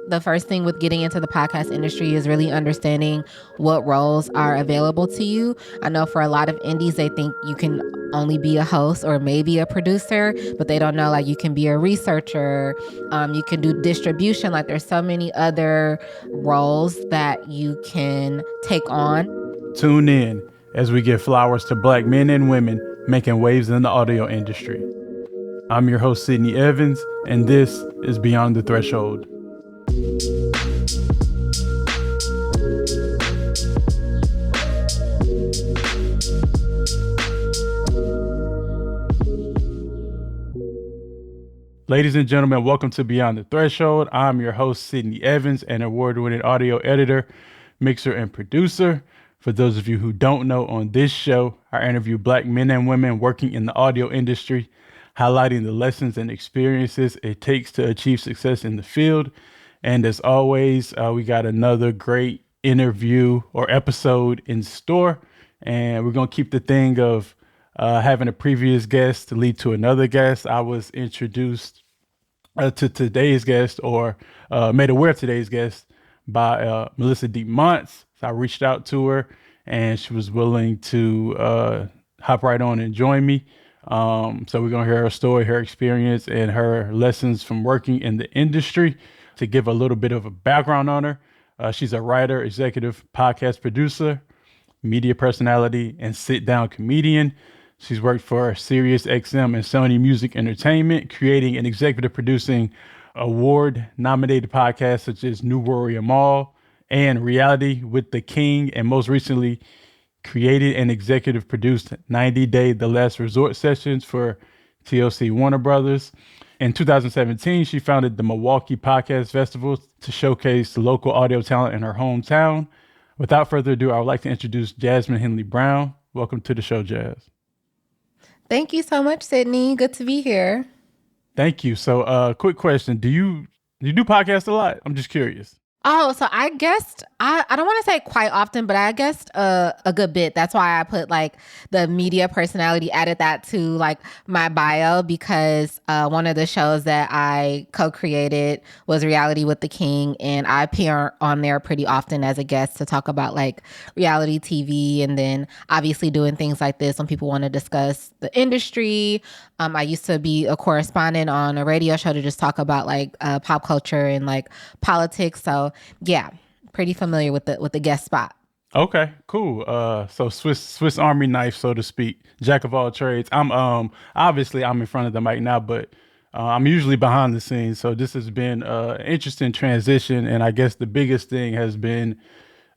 the first thing with getting into the podcast industry is really understanding what roles are available to you. I know for a lot of indies, they think you can only be a host or maybe a producer, but they don't know like you can be a researcher, you can do distribution. Like there's so many other roles that you can take on. Tune in as we give flowers to Black men and women making waves in the audio industry. I'm your host, Sidney Evans, and this is Beyond the Threshold. Ladies and gentlemen, welcome to Beyond the Threshold. I'm your host, Sidney Evans, an award-winning audio editor, mixer, and producer. For those of you who don't know, on this show, I interview Black men and women working in the audio industry, highlighting the lessons and experiences it takes to achieve success in the field. And as always, we got another great interview or episode in store. And we're going to keep the thing of having a previous guest to lead to another guest. I was introduced to today's guest or made aware of today's guest by Melissa D. Montz. So I reached out to her and she was willing to hop right on and join me. So we're going to hear her story, her experience, and her lessons from working in the industry. To give a little bit of a background on her, she's a writer, executive podcast producer, media personality, and sit-down comedian. She's worked for SiriusXM and Sony Music Entertainment, creating and executive producing award-nominated podcasts such as New Rory MAL and Reality with the King, and most recently created and executive produced 90 Day The Last Resort sessions for TLC Warner Brothers. In 2017, she founded the Milwaukee Podcast Festival to showcase local audio talent in her hometown. Without further ado, I would like to introduce Jazmine Henley-Brown. Welcome to the show, Jazz. Thank you so much, Sidney. Good to be here. Thank you. So, quick question. Do you do podcasts a lot? I'm just curious. Oh, so I guessed, I don't want to say quite often, but I guessed a good bit. That's why I put like the media personality, added that to like my bio, because one of the shows that I co-created was Reality with the King, and I appear on there pretty often as a guest to talk about like reality TV, and then obviously doing things like this when people want to discuss the industry. I used to be a correspondent on a radio show to just talk about like pop culture and like politics. So yeah, pretty familiar with the guest spot. Okay, cool. So Swiss Army knife, so to speak, jack of all trades. I'm obviously I'm in front of the mic now, but I'm usually behind the scenes. So this has been an interesting transition, and I guess the biggest thing has been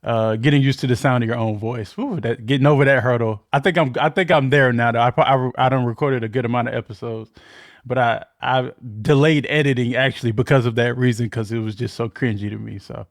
getting used to the sound of your own voice. Ooh, getting over that hurdle. I think I'm there now. Though I done recorded a good amount of episodes, but I delayed editing actually because of that reason, because it was just so cringy to me. So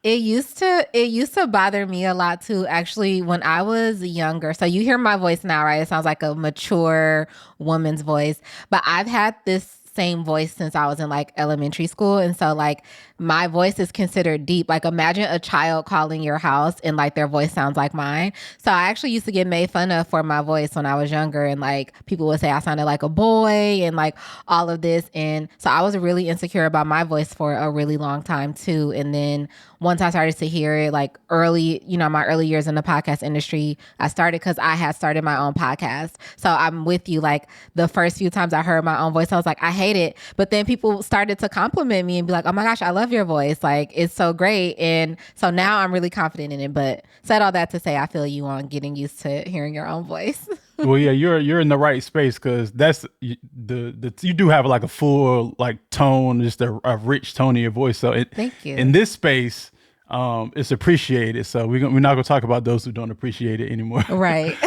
it used to bother me a lot too, actually, when I was younger. So you hear my voice now, right? It sounds like a mature woman's voice, but I've had this same voice since I was in like elementary school. And so like my voice is considered deep. Like imagine a child calling your house and like their voice sounds like mine. So I actually used to get made fun of for my voice when I was younger. And like people would say I sounded like a boy and like all of this. And so I was really insecure about my voice for a really long time too. And then once I started to hear it like early, my early years in the podcast industry, I started because I had started my own podcast. So I'm with you. Like the first few times I heard my own voice, I was like, I hate it. But then people started to compliment me and be like, oh my gosh, I love your voice. Like it's so great. And so now I'm really confident in it. But said all that to say, I feel you on getting used to hearing your own voice. Well, yeah, you're in the right space, because that's the you do have like a full like tone, just a rich tone in your voice. So Thank you. In this space, it's appreciated. So we're not gonna talk about those who don't appreciate it anymore. Right.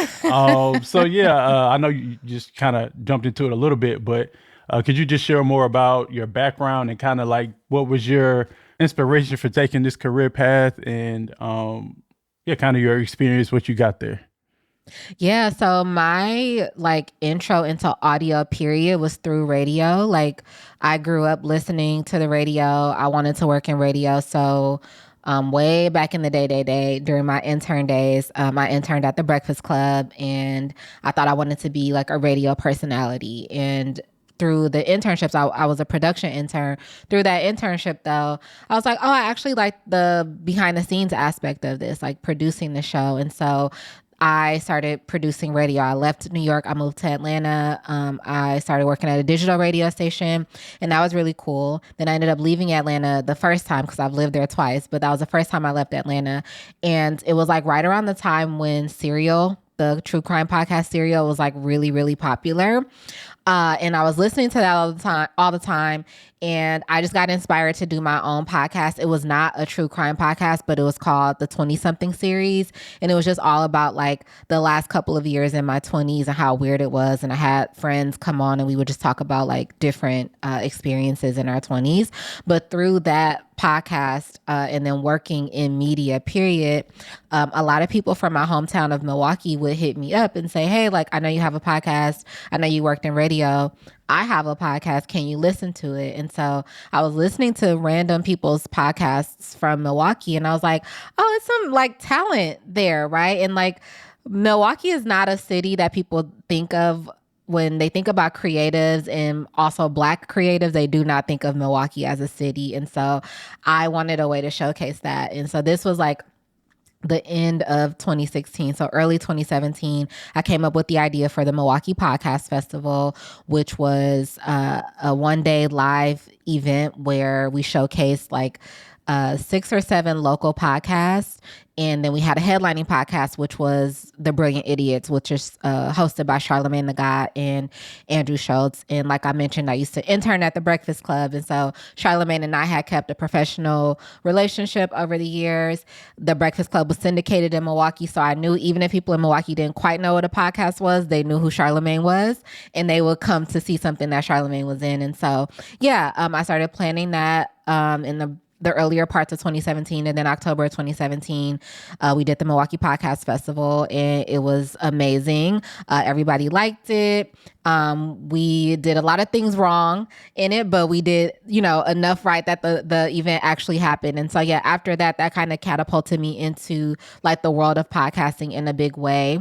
So yeah, I know you just kind of jumped into it a little bit, but could you just share more about your background and kind of like what was your inspiration for taking this career path, and kind of your experience, what you got there? Yeah, so my like intro into audio period was through radio. Like I grew up listening to the radio. I wanted to work in radio. So way back in the day, during my intern days, I interned at the Breakfast Club, and I thought I wanted to be like a radio personality. And through the internships. I was a production intern. Through that internship, though, I was like, oh, I actually like the behind the scenes aspect of this, like producing the show. And so I started producing radio. I left New York. I moved to Atlanta. I started working at a digital radio station, and that was really cool. Then I ended up leaving Atlanta the first time because I've lived there twice, but that was the first time I left Atlanta. And it was like right around the time when Serial, the true crime podcast Serial, was like really, really popular. And I was listening to that all the time. And I just got inspired to do my own podcast. It was not a true crime podcast, but it was called the 20 something series. And it was just all about like the last couple of years in my 20s and how weird it was. And I had friends come on and we would just talk about like different experiences in our 20s. But through that podcast and then working in media, period, a lot of people from my hometown of Milwaukee would hit me up and say, hey, like, I know you have a podcast. I know you worked in radio. I have a podcast. Can you listen to it? And so I was listening to random people's podcasts from Milwaukee, and I was like, oh, it's some like talent there, right? And like Milwaukee is not a city that people think of when they think about creatives, and also Black creatives. They do not think of Milwaukee as a city. And so I wanted a way to showcase that. And so this was like the end of 2016. So early 2017, I came up with the idea for the Milwaukee Podcast Festival, which was a one-day live event where we showcased like 6 or 7 local podcasts. And then we had a headlining podcast, which was The Brilliant Idiots, which is hosted by Charlamagne the God and Andrew Schultz. And like I mentioned, I used to intern at the Breakfast Club. And so Charlamagne and I had kept a professional relationship over the years. The Breakfast Club was syndicated in Milwaukee. So I knew even if people in Milwaukee didn't quite know what a podcast was, they knew who Charlamagne was. And they would come to see something that Charlamagne was in. And so, yeah, I started planning that in the earlier parts of 2017. And then October of 2017, we did the Milwaukee Podcast Festival, and it was amazing. Everybody liked it. We did a lot of things wrong in it, but we did, enough right that the event actually happened. And so, yeah, after that kind of catapulted me into like the world of podcasting in a big way.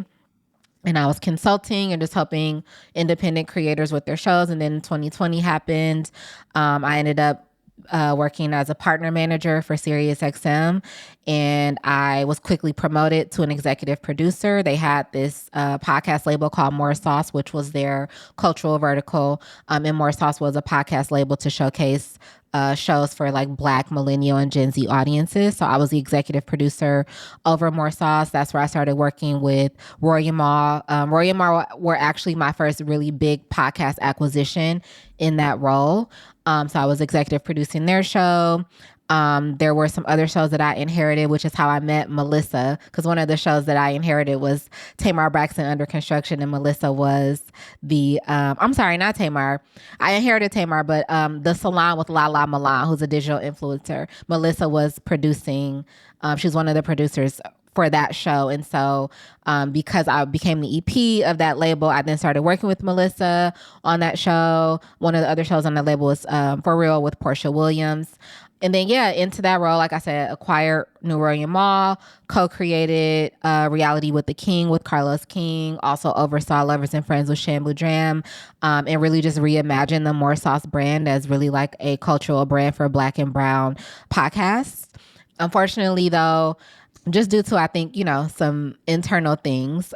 And I was consulting and just helping independent creators with their shows. And then 2020 happened. I ended up working as a partner manager for SiriusXM, and I was quickly promoted to an executive producer. They had this podcast label called More Sauce, which was their cultural vertical, and More Sauce was a podcast label to showcase shows for like Black, millennial, and Gen Z audiences. So I was the executive producer over More Sauce. That's where I started working with Rory MAL. Rory MAL were actually my first really big podcast acquisition in that role. So I was executive producing their show. There were some other shows that I inherited, which is how I met Melissa, because one of the shows that I inherited was Tamar Braxton Under Construction, and Melissa was the, I'm sorry, not Tamar. I inherited Tamar, but the Salon with Lala Milan, who's a digital influencer. Melissa was producing, she's one of the producers for that show. And so because I became the EP of that label, I then started working with Melissa on that show. One of the other shows on the label was For Real with Portia Williams. And then, yeah, into that role, like I said, acquired New Rory MAL, co-created Reality with the King with Carlos King, also oversaw Lovers and Friends with Shan Boudram, and really just reimagined the More Sauce brand as really like a cultural brand for Black and Brown podcasts. Unfortunately, though, just due to, I think, some internal things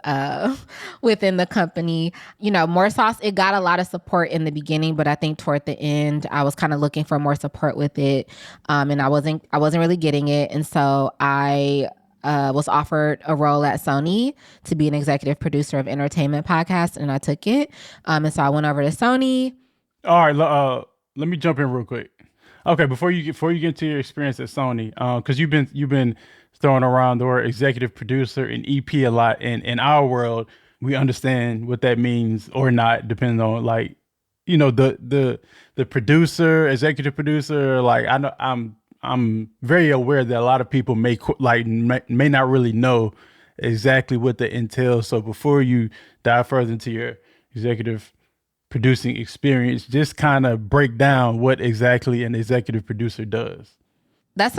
within the company, More Sauce, it got a lot of support in the beginning, but I think toward the end, I was kind of looking for more support with it. And I wasn't really getting it. And so I was offered a role at Sony to be an executive producer of entertainment podcasts, and I took it. And so I went over to Sony. All right, let me jump in real quick. Okay, before you get to your experience at Sony, because you've been throwing around the word executive producer and EP a lot. In our world, we understand what that means or not, depending on like, the producer, executive producer. Like I know I'm very aware that a lot of people may not really know exactly what that entails. So before you dive further into your executive producing experience, just kind of break down what exactly an executive producer does. That's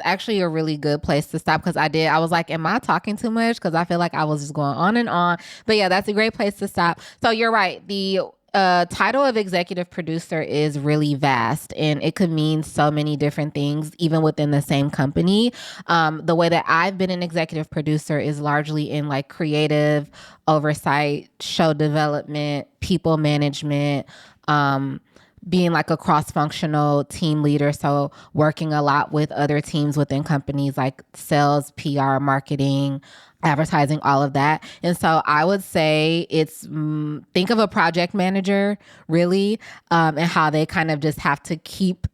actually a really good place to stop, because I was like, am I talking too much? Because I feel like I was just going on and on. But yeah, that's a great place to stop. So you're right. The Title of executive producer is really vast, and it could mean so many different things, even within the same company. The way that I've been an executive producer is largely in like creative oversight, show development, people management, being like a cross-functional team leader. So working a lot with other teams within companies like sales, PR, marketing, advertising, all of that. And so I would say it's think of a project manager really, and how they kind of just have to keep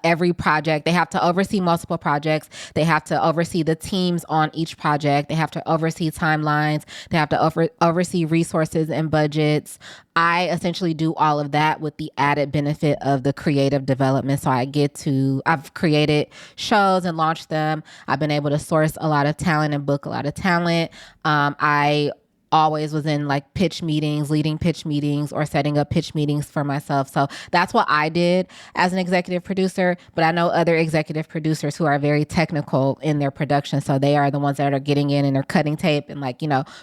every project. They have to oversee multiple projects. They have to oversee the teams on each project. They have to oversee timelines. They have to oversee resources and budgets. I essentially do all of that with the added benefit of the creative development. So I've created shows and launched them. I've been able to source a lot of talent and book a lot of talent. I always was in like pitch meetings, leading pitch meetings, or setting up pitch meetings for myself. So that's what I did as an executive producer. But I know other executive producers who are very technical in their production. So they are the ones that are getting in and they're cutting tape and like,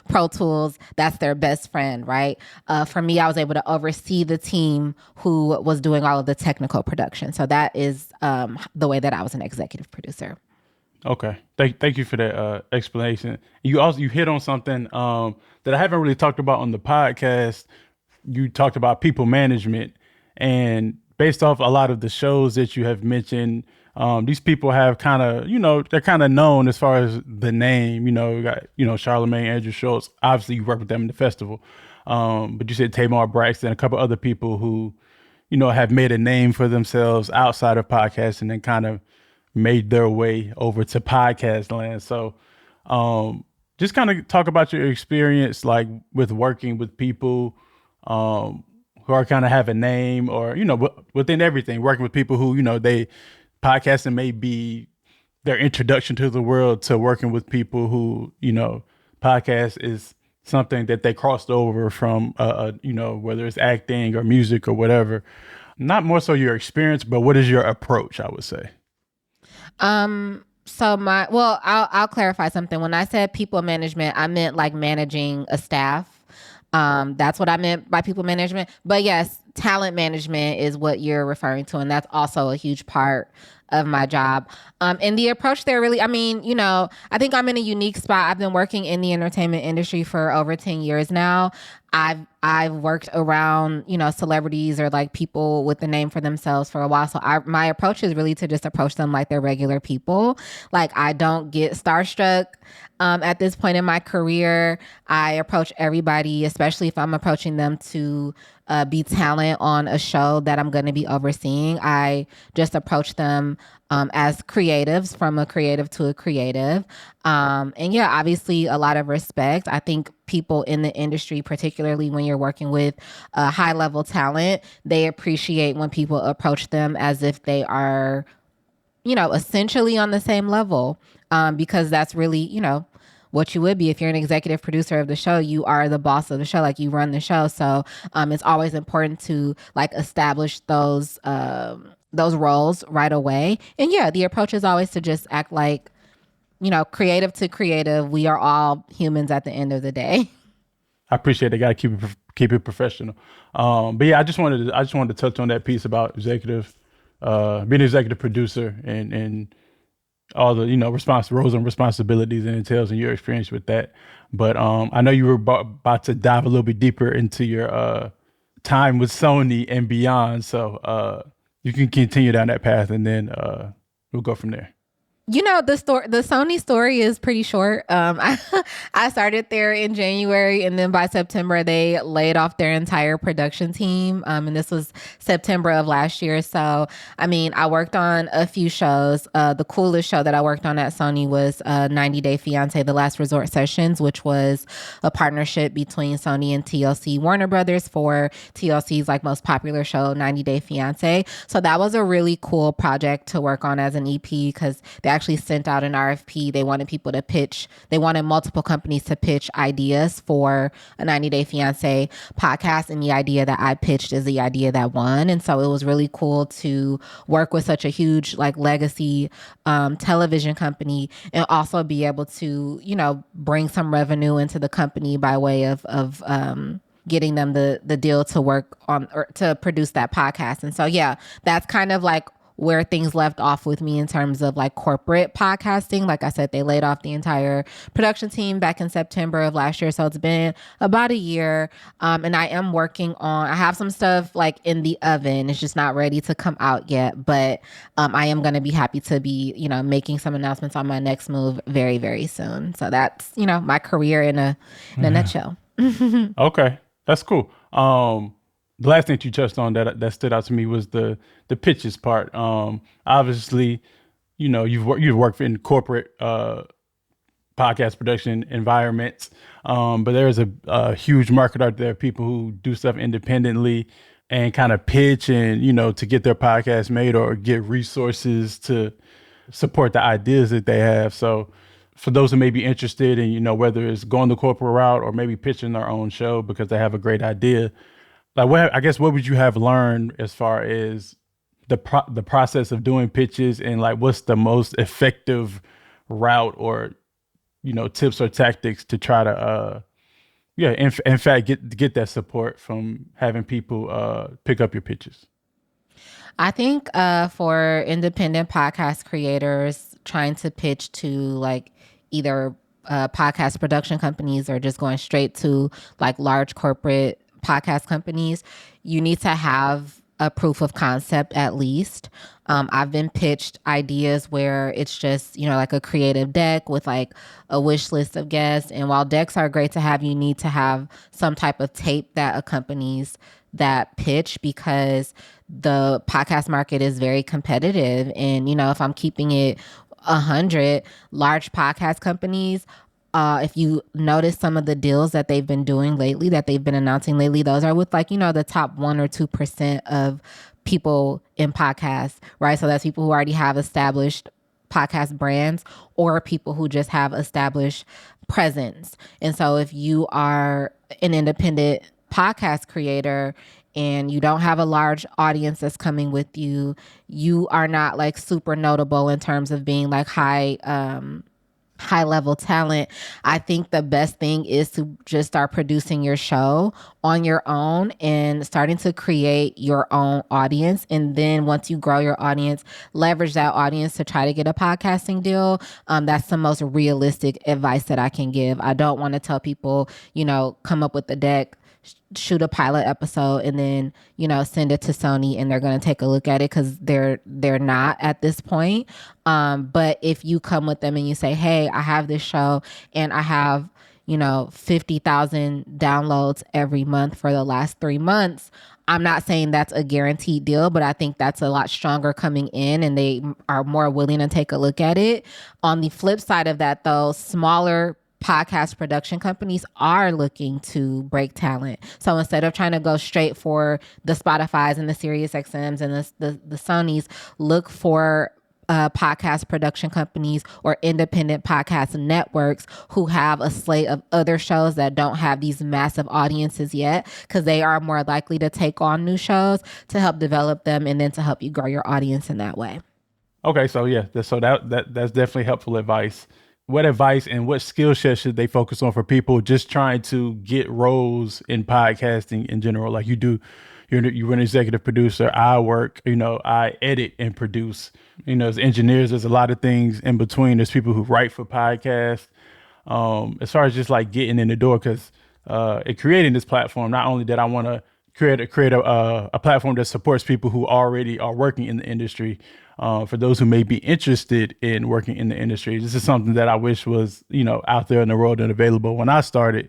Pro Tools, that's their best friend, right? For me, I was able to oversee the team who was doing all of the technical production. So that is the way that I was an executive producer. Okay. Thank you for that explanation. You hit on something that I haven't really talked about on the podcast. You talked about people management, and based off a lot of the shows that you have mentioned, these people have kind of, they're kind of known as far as the name, you got, Charlamagne, Andrew Schultz. Obviously you work with them in the festival. But you said Tamar Braxton, a couple other people who, have made a name for themselves outside of podcasting and kind of made their way over to podcast land. So just kind of talk about your experience, like with working with people who are kind of have a name, or, within everything, working with people who, they podcasting may be their introduction to the world, to working with people who, podcast is something that they crossed over from, whether it's acting or music or whatever. Not more so your experience, but what is your approach, I would say? I'll clarify something. When I said people management, I meant like managing a staff. That's what I meant by people management. But yes, talent management is what you're referring to. And that's also a huge part of my job. And the approach there really, I think I'm in a unique spot. I've been working in the entertainment industry for over 10 years now. I've worked around, celebrities or like people with the name for themselves for a while. So my approach is really to just approach them like they're regular people. Like I don't get starstruck. At this point in my career, I approach everybody, especially if I'm approaching them to be talent on a show that I'm going to be overseeing. I just approach them as creatives, from a creative to a creative. And yeah, obviously a lot of respect. I think people in the industry, particularly when you're working with high level talent, they appreciate when people approach them as if they are, essentially on the same level, because that's really, what you would be if you're an executive producer of the show. You are the boss of the show, like you run the show. So it's always important to like establish those roles right away. And yeah, the approach is always to just act like, creative to creative. We are all humans at the end of the day. I appreciate it. Got to keep it professional. But yeah, I just wanted to touch on that piece about being an executive producer and all the, roles and responsibilities and entails and your experience with that. But I know you were about to dive a little bit deeper into your time with Sony and beyond. So you can continue down that path, and then we'll go from there. The Sony story is pretty short. I started there in January, and then by September they laid off their entire production team. And this was September of last year. So, I worked on a few shows. The coolest show that I worked on at Sony was 90 Day Fiance, The Last Resort Sessions, which was a partnership between Sony and TLC Warner Brothers for TLC's like most popular show, 90 Day Fiance. So that was a really cool project to work on as an EP, because they actually sent out an RFP. They wanted people to pitch. They wanted multiple companies to pitch ideas for a 90 Day Fiance podcast. And the idea that I pitched is the idea that won. And so it was really cool to work with such a huge like legacy television company, and also be able to, bring some revenue into the company by way of getting them the deal to work on or to produce that podcast. And so, yeah, that's kind of like where things left off with me in terms of like corporate podcasting. Like I said, they laid off the entire production team back in September of last year. So it's been about a year. And I am working on, I have some stuff like in the oven. It's just not ready to come out yet, but I am going to be happy to be, making some announcements on my next move very, very soon. So that's, my career in a nutshell. Okay. That's cool. The last thing you touched on that stood out to me was the pitches part. Obviously, you've worked in corporate podcast production environments, but there's a huge market out there. People who do stuff independently and kind of pitch and to get their podcast made or get resources to support the ideas that they have. So for those who may be interested in whether it's going the corporate route or maybe pitching their own show because they have a great idea. Like what would you have learned as far as the process of doing pitches and like what's the most effective route or tips or tactics to try to in fact get that support from having people pick up your pitches? I think for independent podcast creators trying to pitch to like either podcast production companies or just going straight to like large corporate podcast companies, you need to have a proof of concept at least. I've been pitched ideas where it's just, like a creative deck with like a wish list of guests. And while decks are great to have, you need to have some type of tape that accompanies that pitch because the podcast market is very competitive. And, if I'm keeping it 100, large podcast companies, if you notice some of the deals that they've been doing lately, that they've been announcing lately, those are with like, the top 1 or 2% of people in podcasts, right? So that's people who already have established podcast brands or people who just have established presence. And so if you are an independent podcast creator and you don't have a large audience that's coming with you, you are not like super notable in terms of being like high level talent, I think the best thing is to just start producing your show on your own and starting to create your own audience. And then once you grow your audience, leverage that audience to try to get a podcasting deal. That's the most realistic advice that I can give. I don't want to tell people, come up with the deck, shoot a pilot episode and then send it to Sony and they're going to take a look at it because they're not at this point. But if you come with them and you say, hey, I have this show and I have 50,000 downloads every month for the last 3 months, I'm not saying that's a guaranteed deal, but I think that's a lot stronger coming in and they are more willing to take a look at it. On the flip side of that though, smaller podcast production companies are looking to break talent. So instead of trying to go straight for the Spotifys and the SiriusXMs and the Sonys, look for podcast production companies or independent podcast networks who have a slate of other shows that don't have these massive audiences yet, because they are more likely to take on new shows to help develop them and then to help you grow your audience in that way. Okay, so yeah, that's definitely helpful advice. What advice and what skill sets should they focus on for people just trying to get roles in podcasting in general? Like you're an executive producer. I work, I edit and produce. As engineers, there's a lot of things in between. There's people who write for podcasts. As far as just like getting in the door, because in creating this platform, not only did I want to create a platform that supports people who already are working in the industry. For those who may be interested in working in the industry, this is something that I wish was, out there in the world and available when I started.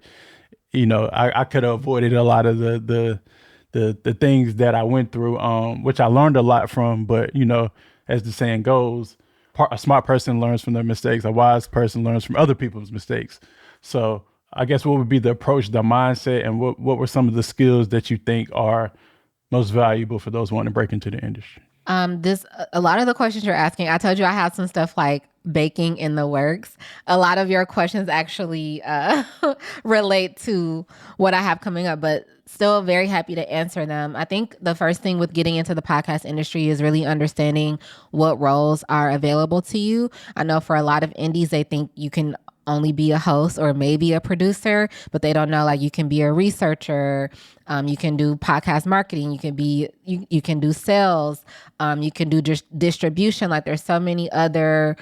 I could have avoided a lot of the things that I went through, which I learned a lot from. But, as the saying goes, a smart person learns from their mistakes. A wise person learns from other people's mistakes. So I guess what would be the approach, the mindset, and what were some of the skills that you think are most valuable for those wanting to break into the industry? A lot of the questions you're asking, I told you I have some stuff like baking in the works. A lot of your questions actually relate to what I have coming up, but still very happy to answer them. I think the first thing with getting into the podcast industry is really understanding what roles are available to you. I know for a lot of indies, they think you can only be a host or maybe a producer, but they don't know like you can be a researcher, you can do podcast marketing, you can do sales, you can do distribution. Like there's so many other,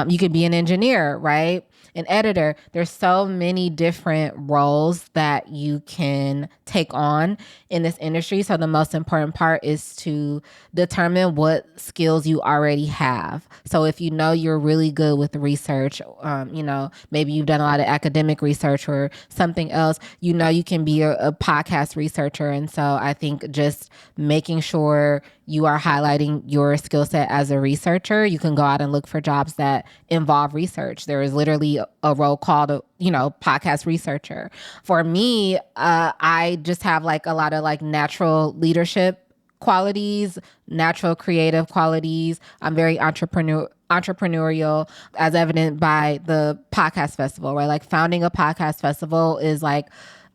you can be an engineer, right? An editor. There's so many different roles that you can take on in this industry. So the most important part is to determine what skills you already have. So if you know you're really good with research, maybe you've done a lot of academic research or something else, you can be a podcast researcher. And so I think just making sure you are highlighting your skill set as a researcher. You can go out and look for jobs that involve research. There is literally a role called, podcast researcher. For me, I just have like a lot of like natural leadership qualities, natural creative qualities. I'm very entrepreneurial, as evident by the podcast festival, right? Like founding a podcast festival is like,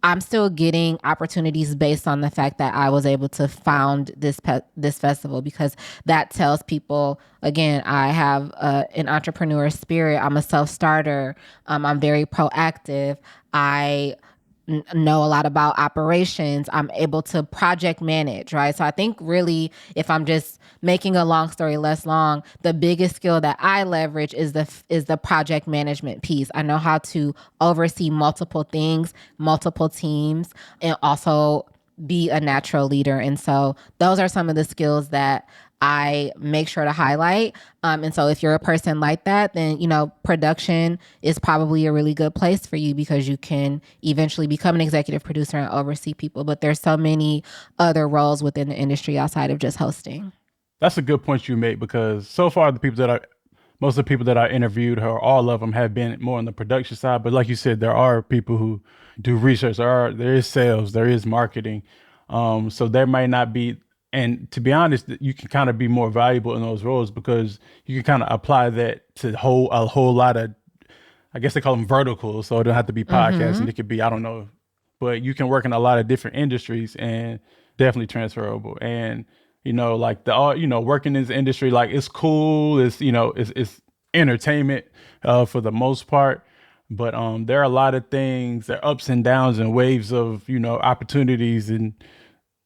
I'm still getting opportunities based on the fact that I was able to found this festival, because that tells people, again, I have an entrepreneur spirit. I'm a self-starter. I'm very proactive. I know a lot about operations. I'm able to project manage, right? So I think really, if I'm just making a long story less long, the biggest skill that I leverage is the project management piece. I know how to oversee multiple things, multiple teams, and also be a natural leader. And so those are some of the skills that I make sure to highlight. And so if you're a person like that, then, production is probably a really good place for you, because you can eventually become an executive producer and oversee people. But there's so many other roles within the industry outside of just hosting. That's a good point you made, because so far most of the people that I interviewed, or all of them, have been more on the production side. But like you said, there are people who do research. There is sales, there is marketing. So there might not be. And to be honest, you can kind of be more valuable in those roles, because you can kind of apply that to a whole lot of, I guess they call them verticals. So it don't have to be podcasting. It could be, I don't know, but you can work in a lot of different industries and definitely transferable. And, like working in this industry, like it's cool. It's entertainment for the most part. But there are a lot of things, there are ups and downs and waves of, opportunities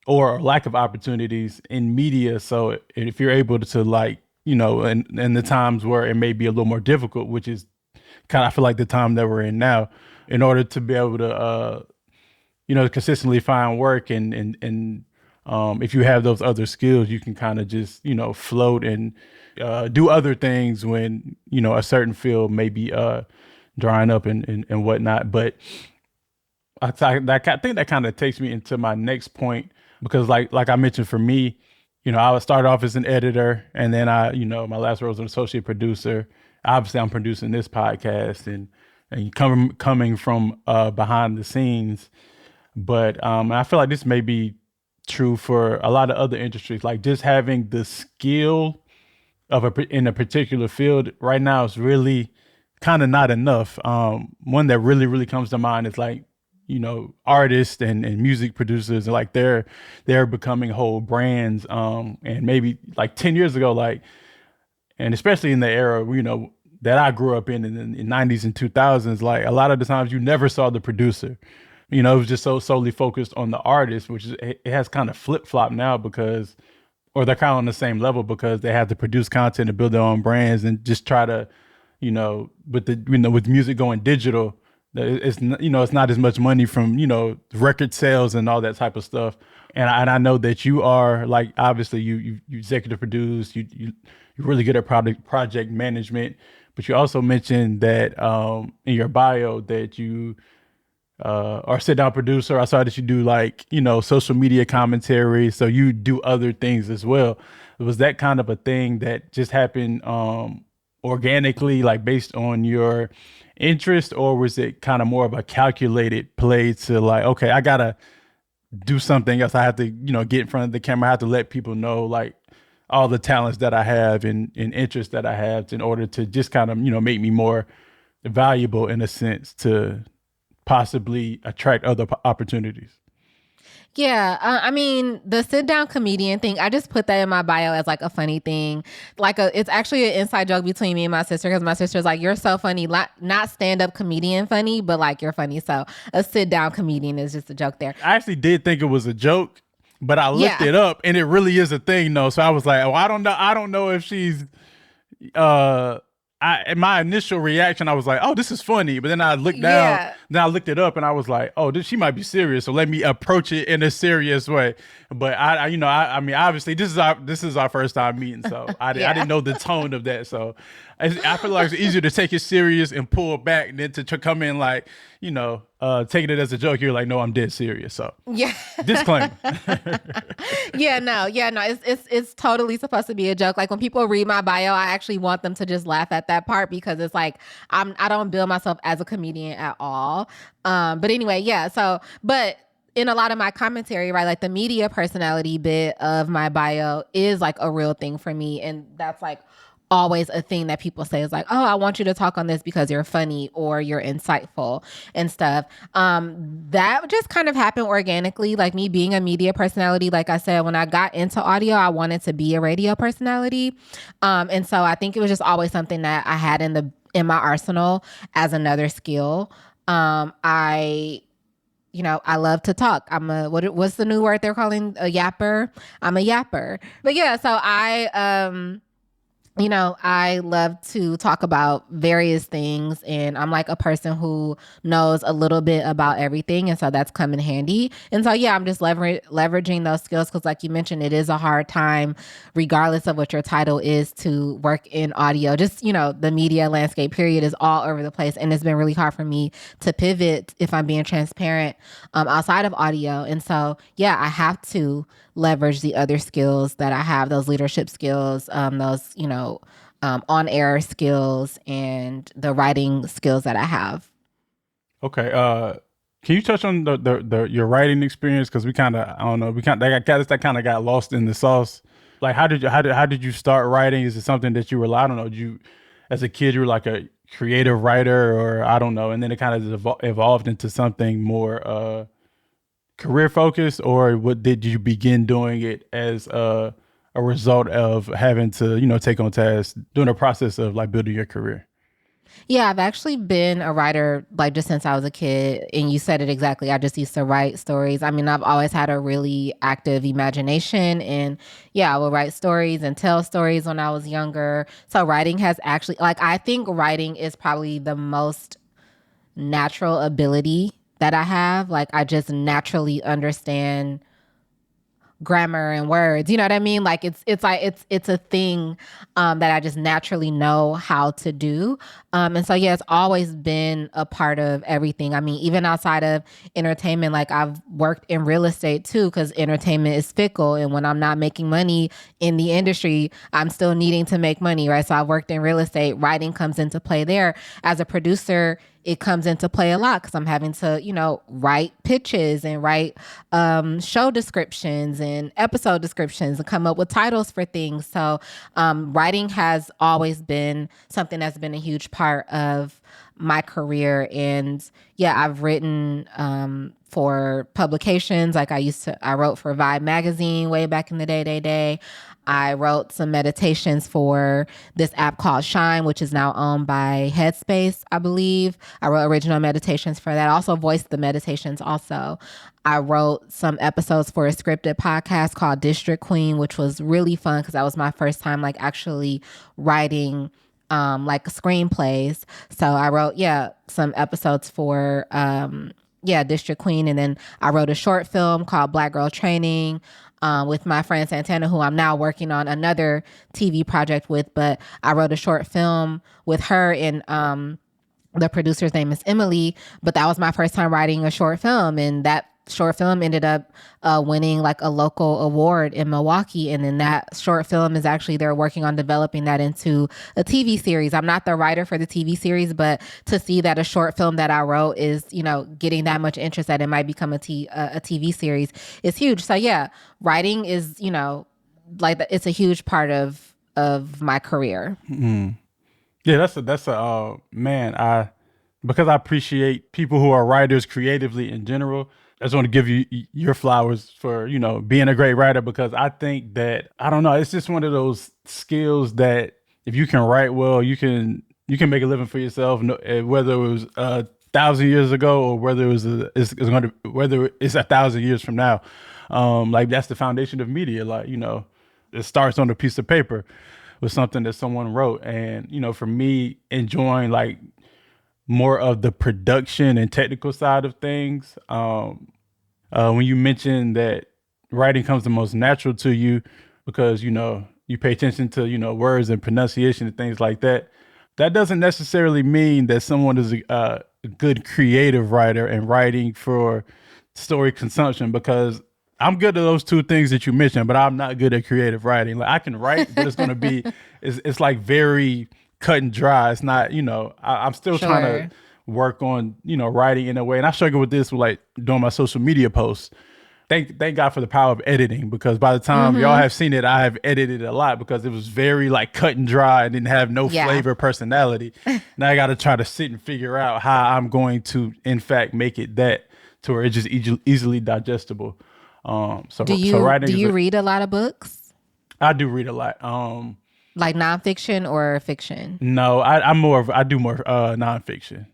or lack of opportunities in media. So if you're able to in the times where it may be a little more difficult, which is kind of, I feel like the time that we're in now, in order to be able to, consistently find work and if you have those other skills, you can kind of just, float and do other things when, a certain field may be drying up and whatnot. But I think that kind of takes me into my next point, because like I mentioned, for me, I would start off as an editor, and then my last role was an associate producer. Obviously, I'm producing this podcast and coming from behind the scenes. But I feel like this may be true for a lot of other industries. Like just having the skill in a particular field right now is really kind of not enough. One that really, really comes to mind is like, artists and music producers, like they're becoming whole brands. And maybe like 10 years ago, and especially in the era, that I grew up in the 90s and 2000s, like a lot of the times you never saw the producer. It was just so solely focused on the artist, which it has kind of flip-flopped now, or they're kind of on the same level, because they have to produce content and build their own brands and just try to, with music going digital, it's not as much money from record sales and all that type of stuff. And I know that you are, like, obviously you executive produce, you're really good at project management, but you also mentioned that in your bio that you are a sit down producer. I saw that you do social media commentary, so you do other things as well. Was that kind of a thing that just happened organically, like based on your interest, or was it kind of more of a calculated play to like, okay, I gotta do something else, I have to get in front of the camera, I have to let people know like all the talents that I have and interests that I have, in order to just kind of make me more valuable in a sense to possibly attract other opportunities? Yeah, I mean, the sit down comedian thing, I just put that in my bio as like a funny thing. It's actually an inside joke between me and my sister because my sister's like, you're so funny, not stand up comedian funny, but like you're funny. So a sit down comedian is just a joke there. I actually did think it was a joke, but I looked it up and it really is a thing though. So I was like, oh, I don't know. I don't know if she's, in my initial reaction, I was like, "Oh, this is funny," but then I looked down, then I looked it up, and I was like, "Oh, she might be serious." So let me approach it in a serious way. But I mean, obviously, this is our first time meeting, so I didn't know the tone of that. So I feel like it's easier to take it serious and pull back than to come in like, taking it as a joke. You're like, "No, I'm dead serious." So yeah, disclaimer. No, it's totally supposed to be a joke. Like when people read my bio, I actually want them to just laugh at that part because it's like I don't build myself as a comedian at all. But anyway, yeah. So, but in a lot of my commentary, right, like the media personality bit of my bio is like a real thing for me, and that's like always a thing that people say is like, oh, I want you to talk on this because you're funny or you're insightful and stuff. That just kind of happened organically. Like me being a media personality, like I said, when I got into audio, I wanted to be a radio personality. And so I think it was just always something that I had in my arsenal as another skill. I love to talk. What's the new word they're calling a yapper? I'm a yapper. But yeah, so I love to talk about various things, and I'm like a person who knows a little bit about everything, and so that's come in handy. And so, yeah, I'm just leveraging those skills because, like you mentioned, it is a hard time, regardless of what your title is, to work in audio. Just, the media landscape, period, is all over the place, and it's been really hard for me to pivot, if I'm being transparent, outside of audio. And so, yeah, I have to leverage the other skills that I have, those leadership skills, those, on-air skills and the writing skills that I have. Okay. Can you touch on your writing experience? Because we kind of, I don't know, that kind of got lost in the sauce. Like, how did you start writing? Is it something that you were, I don't know, as a kid, you were like a creative writer, or I don't know, and then it kind of evolved into something more career focused, or what did you begin doing it as a result of having to, take on tasks during the process of like building your career? Yeah, I've actually been a writer like just since I was a kid, and you said it exactly. I just used to write stories. I mean, I've always had a really active imagination, and yeah, I would write stories and tell stories when I was younger. So writing has actually, I think writing is probably the most natural ability that I have. Like I just naturally understand grammar and words, you know what I mean? Like it's a thing that I just naturally know how to do. And so yeah, it's always been a part of everything. I mean, even outside of entertainment, like I've worked in real estate too, because entertainment is fickle, and when I'm not making money in the industry, I'm still needing to make money, right? So I've worked in real estate. Writing comes into play there. As a producer, it comes into play a lot because I'm having to, write pitches and write show descriptions and episode descriptions and come up with titles for things. So writing has always been something that's been a huge part of my career. And yeah, I've written for publications. Like I wrote for Vibe magazine way back in the day. I wrote some meditations for this app called Shine, which is now owned by Headspace, I believe. I wrote original meditations for that. I also voiced the meditations also. I wrote some episodes for a scripted podcast called District Queen, which was really fun because that was my first time actually writing screenplays. So I wrote, some episodes for District Queen. And then I wrote a short film called Black Girl Training with my friend Santana, who I'm now working on another TV project with. But I wrote a short film with her, and the producer's name is Emily. But that was my first time writing a short film, and that short film ended up winning a local award in Milwaukee. And then that short film is actually, they're working on developing that into a TV series. I'm not the writer for the TV series, but to see that a short film that I wrote is, getting that much interest that it might become a TV series is huge. So yeah, writing is, it's a huge part of my career. Mm-hmm. Yeah, that's man, because I appreciate people who are writers creatively in general. I just want to give you your flowers for, being a great writer, because I think that, I don't know, it's just one of those skills that if you can write well, you can make a living for yourself, whether it was 1,000 years ago or whether whether it's 1,000 years from now. Like that's the foundation of media. Like, it starts on a piece of paper with something that someone wrote. And, for me, enjoying like more of the production and technical side of things. When you mentioned that writing comes the most natural to you because, you pay attention to, words and pronunciation and things like that. That doesn't necessarily mean that someone is a good creative writer and writing for story consumption, because I'm good at those two things that you mentioned, but I'm not good at creative writing. Like I can write, but it's going to be, it's like very cut and dry. It's not, I'm still trying to work on, writing in a way. And I struggle with this with like doing my social media posts. Thank God for the power of editing, because by the time y'all have seen it, I have edited a lot because it was very like cut and dry and didn't have no flavor, personality. Now I got to try to sit and figure out how I'm going to, in fact, make it that to where it's just easily digestible. Do you read a lot of books? I do read a lot. Like nonfiction or fiction? No, I do more nonfiction.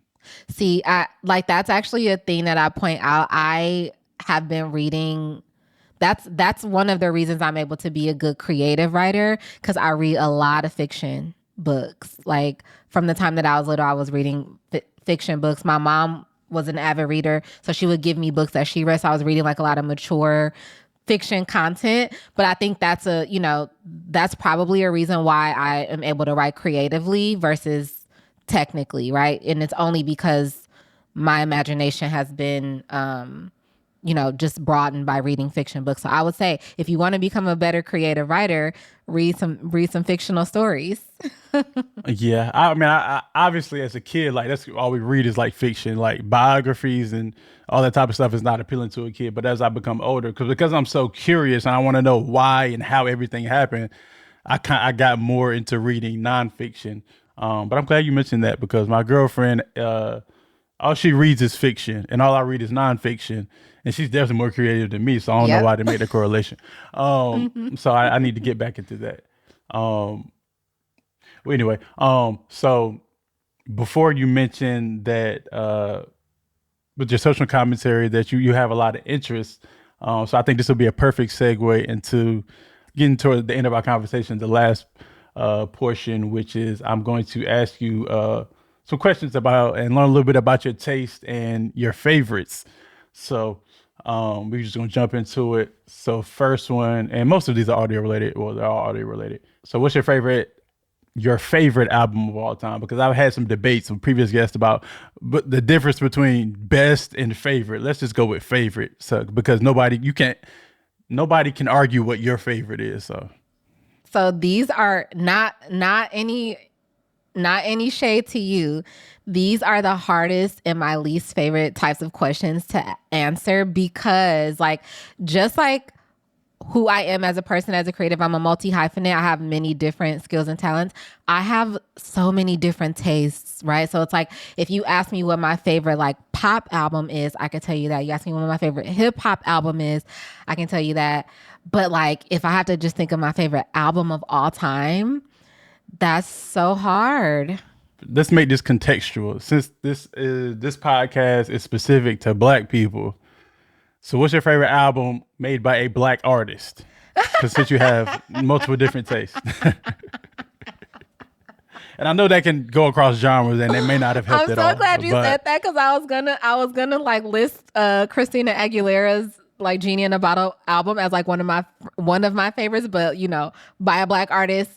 See, that's actually a thing that I point out. I have been reading. That's one of the reasons I'm able to be a good creative writer, because I read a lot of fiction books. Like from the time that I was little, I was reading fiction books. My mom was an avid reader, so she would give me books that she read. So I was reading like a lot of mature fiction content. But I think that's that's probably a reason why I am able to write creatively versus technically, right? And it's only because my imagination has been just broadened by reading fiction books. So I would say if you want to become a better creative writer, read some fictional stories. Yeah. I mean, I obviously as a kid, like that's all we read is like fiction, like biographies and all that type of stuff is not appealing to a kid. But as I become older, because I'm so curious and I want to know why and how everything happened, I got more into reading nonfiction. But I'm glad you mentioned that, because my girlfriend, all she reads is fiction and all I read is nonfiction. And she's definitely more creative than me, so I don't know why they made the correlation. So I need to get back into that. Well, anyway, so before you mentioned that with your social commentary that you have a lot of interest, so I think this will be a perfect segue into getting toward the end of our conversation, the last portion, which is I'm going to ask you some questions about and learn a little bit about your taste and your favorites. So we're just going to jump into it. So first one, and most of these are audio related. Well, they're all audio related. So what's your favorite album of all time? Because I've had some debates with previous guests about the difference between best and favorite. Let's just go with favorite. So because nobody can argue what your favorite is. So these are not any shade to you. These are the hardest and my least favorite types of questions to answer, because just like who I am as a person, as a creative, I'm a multi-hyphenate. I have many different skills and talents. I have so many different tastes, right? So it's like, if you ask me what my favorite pop album is, I can tell you that. You ask me what my favorite hip hop album is, I can tell you that. But if I have to just think of my favorite album of all time, that's so hard. Let's make this contextual, since this podcast is specific to Black people. So what's your favorite album made by a Black artist? Because since you have multiple different tastes. And I know that can go across genres and they may not have helped at all. I'm so glad you said that, because I was gonna list Christina Aguilera's Genie in a Bottle album as one of my favorites, but by a Black artist.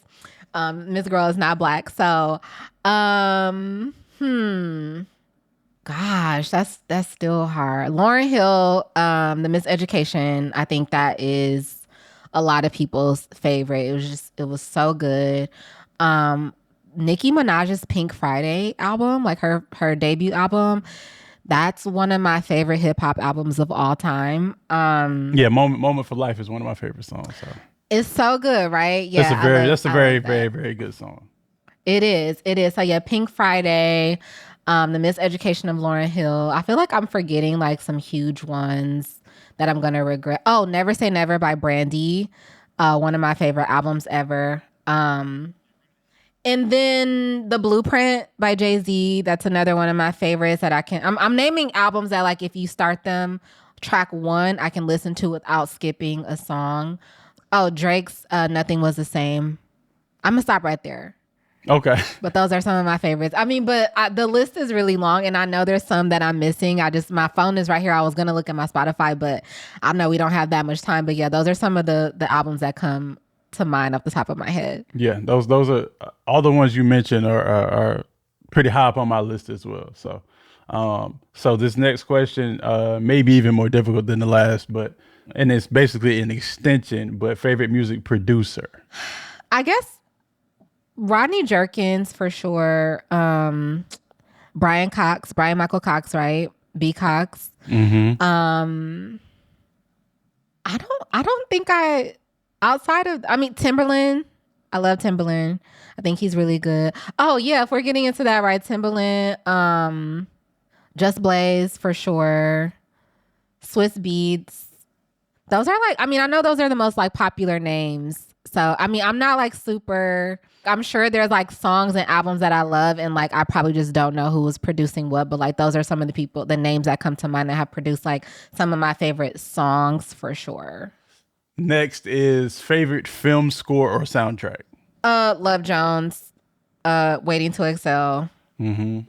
Miss Girl is not Black. So, gosh, that's still hard. Lauryn Hill, the Miseducation, I think that is a lot of people's favorite. It was so good. Nicki Minaj's Pink Friday album, her debut album, that's one of my favorite hip hop albums of all time. Moment for Life is one of my favorite songs. So. It's so good, right? Yeah, that's a very, very, very good song. It is. So yeah, Pink Friday. The Miseducation of Lauryn Hill. I feel like I'm forgetting like some huge ones that I'm gonna regret. Oh, Never Say Never by Brandy. One of my favorite albums ever. And then The Blueprint by Jay-Z. That's another one of my favorites that I'm naming albums that like if you start them, track one, I can listen to without skipping a song. Oh, Drake's Nothing Was the Same. I'm gonna stop right there. Okay. But those are some of my favorites. I mean, the list is really long, and I know there's some that I'm missing. My phone is right here. I was gonna look at my Spotify, but I know we don't have that much time. But yeah, those are some of the albums that come to mind off the top of my head. Yeah, those are all the ones you mentioned are pretty high up on my list as well. So, so this next question may be even more difficult than the last, and it's basically an extension. But favorite music producer? I guess Rodney Jerkins for sure. Brian Michael Cox, right? B Cox. Mm-hmm. I don't think Timbaland. I love Timbaland. I think he's really good. Oh yeah, if we're getting into that, right? Timbaland, Just Blaze for sure. Swiss Beats. Those are like, I know those are the most like popular names. So, I'm not like I'm sure there's like songs and albums that I love and like I probably just don't know who was producing what, but like those are some of the names that come to mind that have produced like some of my favorite songs for sure. Next is favorite film score or soundtrack. Love Jones, Waiting to Excel. Mm-hmm.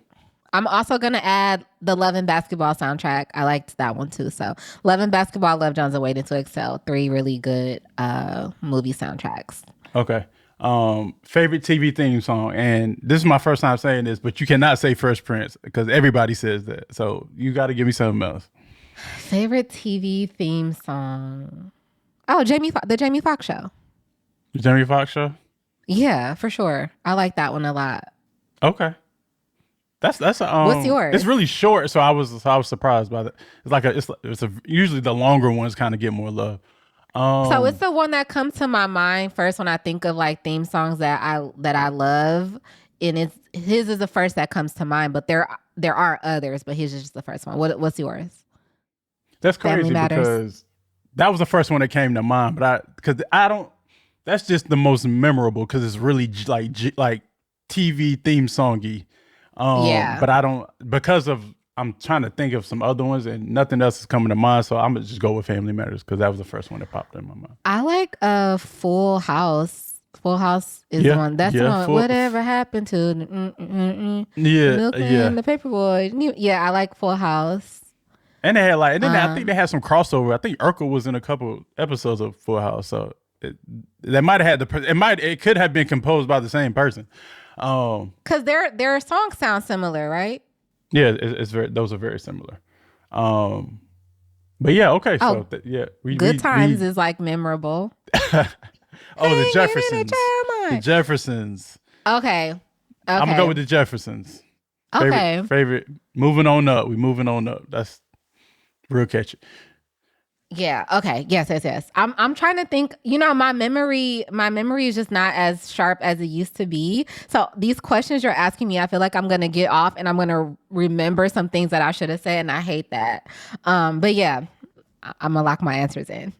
I'm also gonna add the Love and Basketball soundtrack. I liked that one too. So Love and Basketball, Love Jones, and Waiting to Excel. 3 really good movie soundtracks. Okay. Favorite TV theme song, and this is my first time saying this, but you cannot say Fresh Prince because everybody says that. So you got to give me something else. Favorite TV theme song. Oh, the Jamie Foxx show. The Jamie Foxx show? Yeah, for sure. I like that one a lot. Okay. That's What's yours? It's really short, so I was surprised by that. It's usually the longer ones kind of get more love. So it's the one that comes to my mind first when I think of like theme songs that I love, and his is the first that comes to mind. But there are others, but his is just the first one. What's yours? That's crazy because that was the first one that came to mind. But that's just the most memorable because it's really like TV theme songy. Yeah. But I'm trying to think of some other ones and nothing else is coming to mind. So I'm going to just go with Family Matters because that was the first one that popped in my mind. I like Full House. Full House is the one. That's the one. Whatever happened to the milk and the paperboy. Yeah, I like Full House. And they had I think they had some crossover. I think Urkel was in a couple episodes of Full House. So that might have had it could have been composed by the same person. Because their songs sound similar, right? Yeah, those are very similar. But yeah, okay. So Good Times is like memorable. The Jeffersons. The Jeffersons. Okay. I'm gonna go with the Jeffersons. Okay. Favorite. Moving on up. We moving on up. That's real catchy. Yeah. Okay. Yes. I'm trying to think. My memory is just not as sharp as it used to be. So these questions you're asking me, I feel like I'm gonna get off and I'm gonna remember some things that I should have said, and I hate that. But yeah, I'm gonna lock my answers in.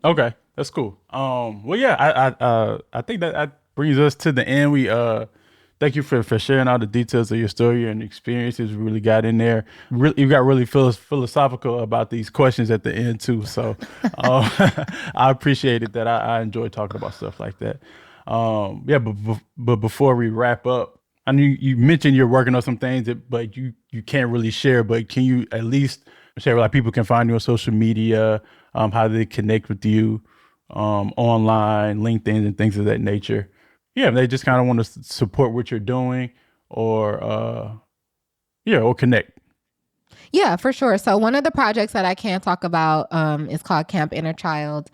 Okay, that's cool. Well, yeah, I think that brings us to the end. We thank you for sharing all the details of your story and experiences. We really got in there. You got really philosophical about these questions at the end too. So I appreciated that. I enjoy talking about stuff like that. But before we wrap up, I know you mentioned you're working on some things, but you can't really share. But can you at least share like people can find you on social media, how they connect with you online, LinkedIn, and things of that nature? Yeah, they just kind of want to support what you're doing or connect. Yeah, for sure. So one of the projects that I can talk about is called Camp Inner Child,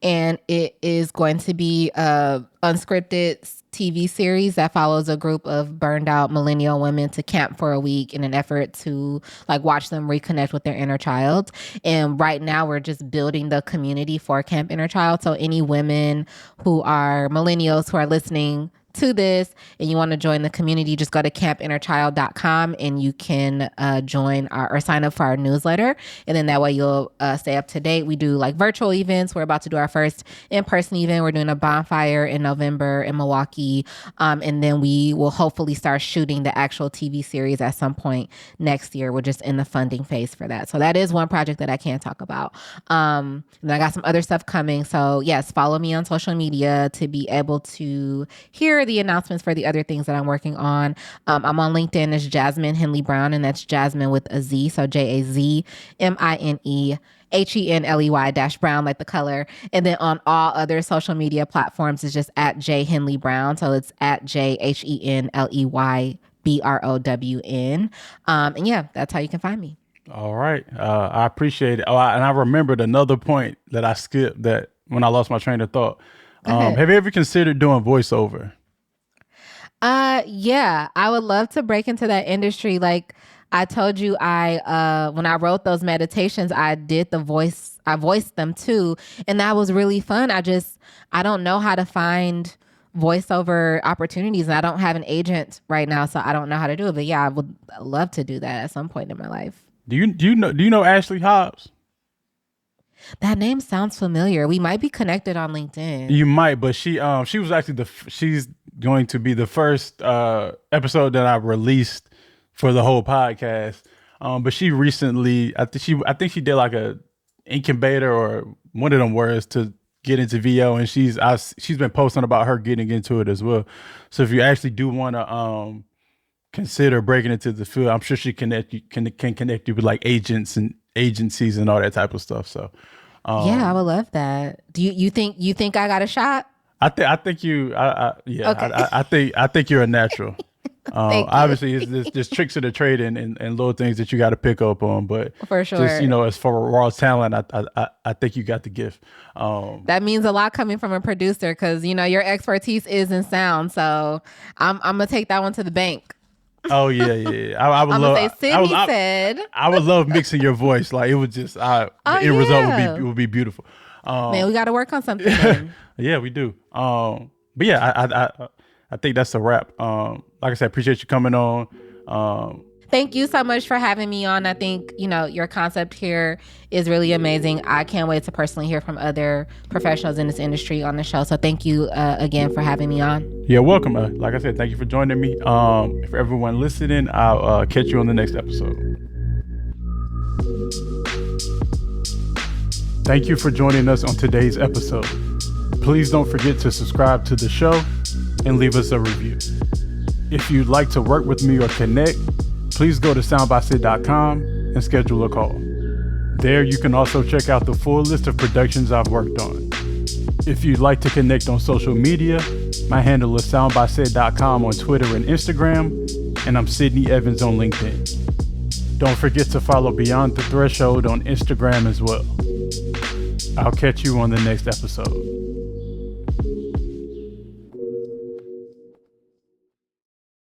and it is going to be a unscripted TV series that follows a group of burned out millennial women to camp for a week in an effort to like watch them reconnect with their inner child. And right now we're just building the community for Camp Inner Child. So any women who are millennials who are listening to this and you want to join the community, just go to campinnerchild.com and you can join or sign up for our newsletter. And then that way you'll stay up to date. We do like virtual events. We're about to do our first in-person event. We're doing a bonfire in November in Milwaukee. And then we will hopefully start shooting the actual TV series at some point next year. We're just in the funding phase for that. So that is one project that I can talk about. And I got some other stuff coming. So yes, follow me on social media to be able to hear the announcements for the other things that I'm working on. I'm on LinkedIn as Jazmine Henley-Brown, and that's Jazmine with a Z. So JazmineHenley-Brown, like the color. And then on all other social media platforms, it's just at J Henley Brown. So it's at JHenleyBrown. And yeah, that's how you can find me. All right. I appreciate it. Oh, and I remembered another point that I skipped that when I lost my train of thought. Have you ever considered doing voiceover? Yeah, I would love to break into that industry. Like I told you, when I wrote those meditations, I voiced them too. And that was really fun. I don't know how to find voiceover opportunities, and I don't have an agent right now, so I don't know how to do it. But yeah, I would love to do that at some point in my life. Do you know Ashley Hobbs? That name sounds familiar. We might be connected on LinkedIn. You might, but she was actually she's going to be the first episode that I released for the whole podcast. But she recently, I think she did like a incubator or one of them words to get into VO, and she's been posting about her getting into it as well. So if you actually do want to consider breaking into the field, I'm sure she can connect you with like agents and agencies and all that type of stuff. So yeah, I would love that. Do you think I got a shot? I think you. Yeah. Okay. I think you're a natural. Obviously, it's just tricks of the trade and little things that you got to pick up on. But for sure, just as for raw talent, I think you got the gift. That means a lot coming from a producer because your expertise is in sound. So I'm gonna take that one to the bank. Oh yeah. I would love. Sidney said. I would love mixing your voice. Like it would just. The end result would be beautiful. Man, we got to work on something. Yeah, we do. But yeah, I think that's a wrap. Like I said, appreciate you coming on. Thank you so much for having me on. I think, your concept here is really amazing. I can't wait to personally hear from other professionals in this industry on the show. So thank you again for having me on. Yeah, welcome. Like I said, thank you for joining me. For everyone listening, I'll catch you on the next episode. Thank you for joining us on today's episode. Please don't forget to subscribe to the show and leave us a review. If you'd like to work with me or connect, please go to soundbysid.com and schedule a call. There you can also check out the full list of productions I've worked on. If you'd like to connect on social media, my handle is soundbysid.com on Twitter and Instagram, and I'm Sidney Evans on LinkedIn. Don't forget to follow Beyond the Threshold on Instagram as well. I'll catch you on the next episode.